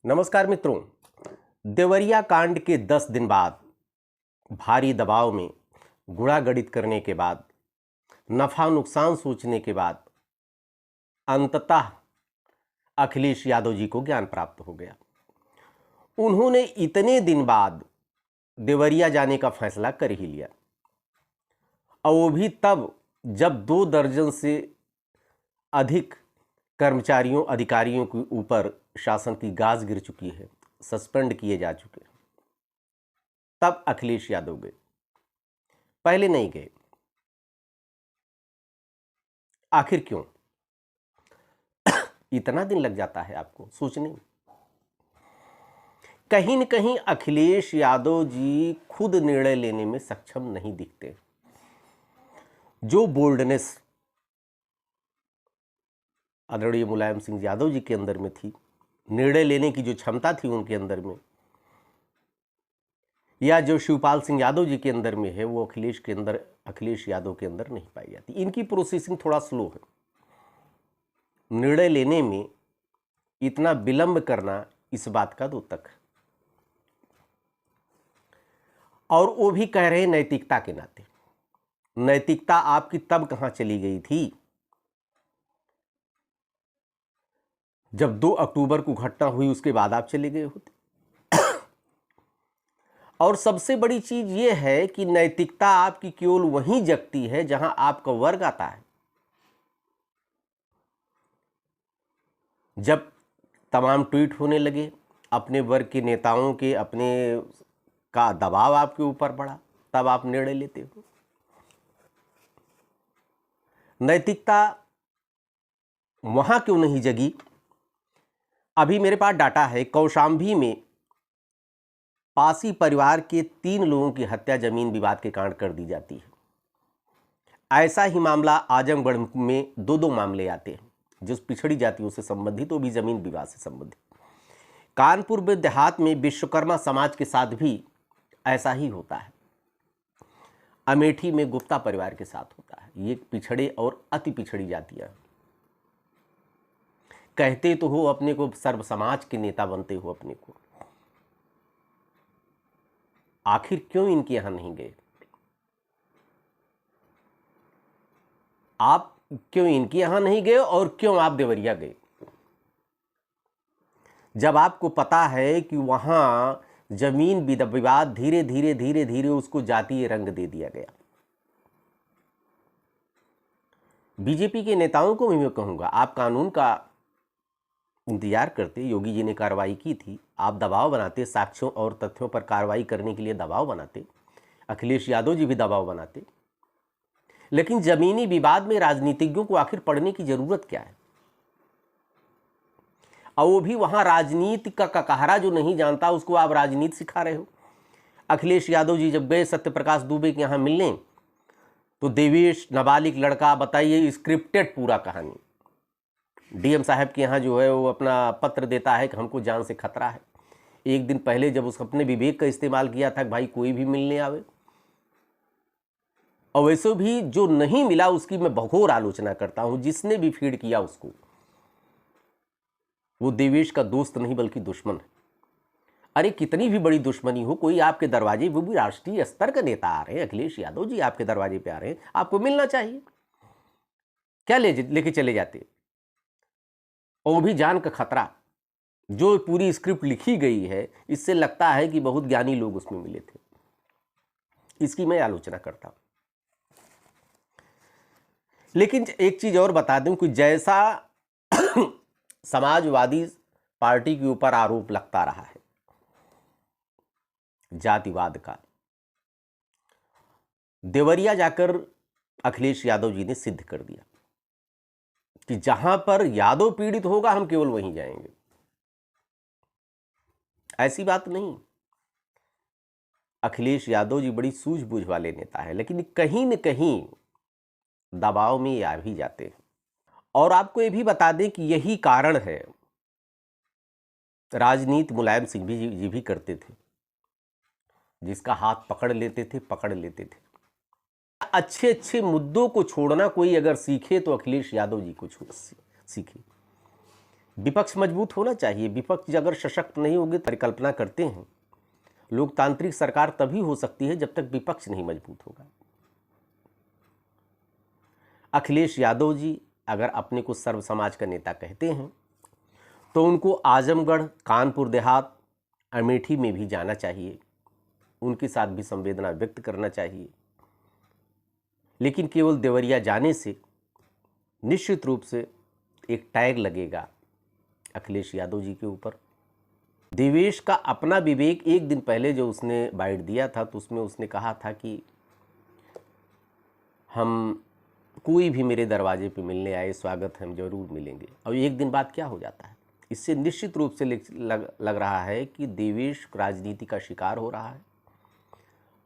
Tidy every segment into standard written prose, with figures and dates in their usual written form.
नमस्कार मित्रों। देवरिया कांड के 10 दिन बाद भारी दबाव में गुणा गणित करने के बाद नफा नुकसान सोचने के बाद अंततः अखिलेश यादव जी को ज्ञान प्राप्त हो गया। उन्होंने इतने दिन बाद देवरिया जाने का फैसला कर ही लिया, और वो भी तब जब 2 दर्जन से अधिक कर्मचारियों अधिकारियों के ऊपर शासन की गाज गिर चुकी है, सस्पेंड किए जा चुके हैं। तब अखिलेश यादव गए, पहले नहीं गए। आखिर क्यों? इतना दिन लग जाता है आपको सोचने में? कहीं न कहीं अखिलेश यादव जी खुद निर्णय लेने में सक्षम नहीं दिखते। जो बोल्डनेस आदरणीय मुलायम सिंह यादव जी के अंदर में थी, निर्णय लेने की जो क्षमता थी उनके अंदर में, या जो शिवपाल सिंह यादव जी के अंदर में है, वो अखिलेश यादव के अंदर नहीं पाई जाती। इनकी प्रोसेसिंग थोड़ा स्लो है। निर्णय लेने में इतना विलंब करना इस बात का द्योतक है। और वो भी कह रहे हैं नैतिकता के नाते। नैतिकता आपकी तब कहां चली गई थी जब 2 अक्टूबर को घटना हुई, उसके बाद आप चले गए होते। और सबसे बड़ी चीज यह है कि नैतिकता आपकी केवल वहीं जगती है जहां आपका वर्ग आता है। जब तमाम ट्वीट होने लगे, अपने वर्ग के नेताओं के अपने का दबाव आपके ऊपर पड़ा, तब आप निर्णय लेते हो। नैतिकता वहां क्यों नहीं जगी? अभी मेरे पास डाटा है, कौशाम्बी में पासी परिवार के 3 लोगों की हत्या जमीन विवाद के कारण कर दी जाती है। ऐसा ही मामला आजमगढ़ में 2 मामले आते हैं जो पिछड़ी जातियों से संबंधित, वो भी जमीन विवाद से संबंधित। कानपुर में देहात में विश्वकर्मा समाज के साथ भी ऐसा ही होता है। अमेठी में गुप्ता परिवार के साथ होता है। ये पिछड़े और अति पिछड़ी जातियां। कहते तो हो अपने को सर्व समाज के नेता बनते हो अपने को, आखिर क्यों इनके यहां नहीं गए? आप क्यों इनके यहां नहीं गए और क्यों आप देवरिया गए, जब आपको पता है कि वहां जमीन विवाद धीरे धीरे उसको जातीय रंग दे दिया गया? बीजेपी के नेताओं को भी मैं कहूंगा, आप कानून का इंतजार करते। योगी जी ने कार्रवाई की थी, आप दबाव बनाते, साक्ष्यों और तथ्यों पर कार्रवाई करने के लिए दबाव बनाते, अखिलेश यादव जी भी दबाव बनाते। लेकिन जमीनी विवाद में राजनीतिज्ञों को आखिर पढ़ने की जरूरत क्या है? और वो भी वहां राजनीति का ककहरा जो नहीं जानता उसको आप राजनीति सिखा रहे हो। अखिलेश यादव जी जब गए सत्यप्रकाश दुबे के यहां मिलने, तो देवेश नाबालिग लड़का, बताइए स्क्रिप्टेड पूरा कहानी। डीएम साहब के यहाँ जो है वो अपना पत्र देता है कि हमको जान से खतरा है। एक दिन पहले जब उस अपने विवेक का इस्तेमाल किया था कि भाई कोई भी मिलने आवे, और वैसे भी जो नहीं मिला उसकी मैं भगोर आलोचना करता हूं। जिसने भी फीड किया उसको, वो देवेश का दोस्त नहीं बल्कि दुश्मन है। अरे कितनी भी बड़ी दुश्मनी हो, कोई आपके दरवाजे, वो भी राष्ट्रीय स्तर का नेता आ रहे हैं, अखिलेश यादव जी आपके दरवाजे पे आ रहे हैं, आपको मिलना चाहिए। क्या लेके चले जाते? और भी जान का खतरा। जो पूरी स्क्रिप्ट लिखी गई है, इससे लगता है कि बहुत ज्ञानी लोग उसमें मिले थे। इसकी मैं आलोचना करता हूं। लेकिन एक चीज और बता दूं कि जैसा समाजवादी पार्टी के ऊपर आरोप लगता रहा है जातिवाद का, देवरिया जाकर अखिलेश यादव जी ने सिद्ध कर दिया कि जहां पर यादव पीड़ित होगा हम केवल वहीं जाएंगे। ऐसी बात नहीं। अखिलेश यादव जी बड़ी सूझबूझ वाले नेता है, लेकिन कहीं न कहीं दबाव में आ भी जाते हैं। और आपको ये भी बता दें कि यही कारण है, राजनीति मुलायम सिंह जी भी करते थे, जिसका हाथ पकड़ लेते थे। अच्छे अच्छे मुद्दों को छोड़ना कोई अगर सीखे तो अखिलेश यादव जी को सीखे। विपक्ष मजबूत होना चाहिए। विपक्ष अगर सशक्त नहीं होगी, परिकल्पना करते हैं लोकतांत्रिक सरकार तभी हो सकती है जब तक विपक्ष नहीं मजबूत होगा। अखिलेश यादव जी अगर अपने को सर्व समाज का नेता कहते हैं तो उनको आजमगढ़, कानपुर देहात, अमेठी में भी जाना चाहिए, उनके साथ भी संवेदना व्यक्त करना चाहिए। लेकिन केवल देवरिया जाने से निश्चित रूप से एक टैग लगेगा अखिलेश यादव जी के ऊपर। देवेश का अपना विवेक, एक दिन पहले जो उसने बाइट दिया था तो उसमें उसने कहा था कि हम कोई भी मेरे दरवाजे पे मिलने आए, स्वागत हम जरूर मिलेंगे। और एक दिन बाद क्या हो जाता है, इससे निश्चित रूप से लग रहा है कि देवेश राजनीति का शिकार हो रहा है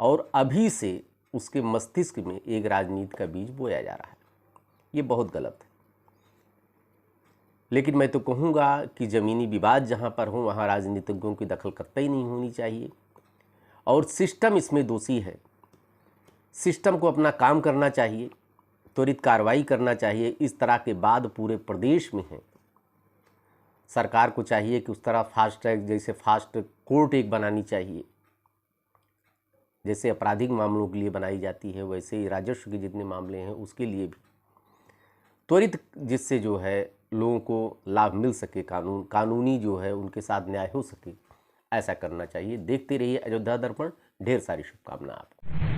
और अभी से उसके मस्तिष्क में एक राजनीति का बीज बोया जा रहा है। ये बहुत गलत है। लेकिन मैं तो कहूँगा कि ज़मीनी विवाद जहाँ पर हो वहाँ राजनीतिज्ञों की दखल कतई नहीं होनी चाहिए और सिस्टम इसमें दोषी है। सिस्टम को अपना काम करना चाहिए, त्वरित कार्रवाई करना चाहिए। इस तरह के बाद पूरे प्रदेश में है। सरकार को चाहिए कि उस तरह फास्ट ट्रैक, जैसे फास्ट कोर्ट एक बनानी चाहिए, जैसे आपराधिक मामलों के लिए बनाई जाती है, वैसे ही राजस्व के जितने मामले हैं उसके लिए भी त्वरित, जिससे जो है लोगों को लाभ मिल सके, कानूनी जो है उनके साथ न्याय हो सके, ऐसा करना चाहिए। देखते रहिए अयोध्या दर्पण। ढेर सारी शुभकामनाएं आपको।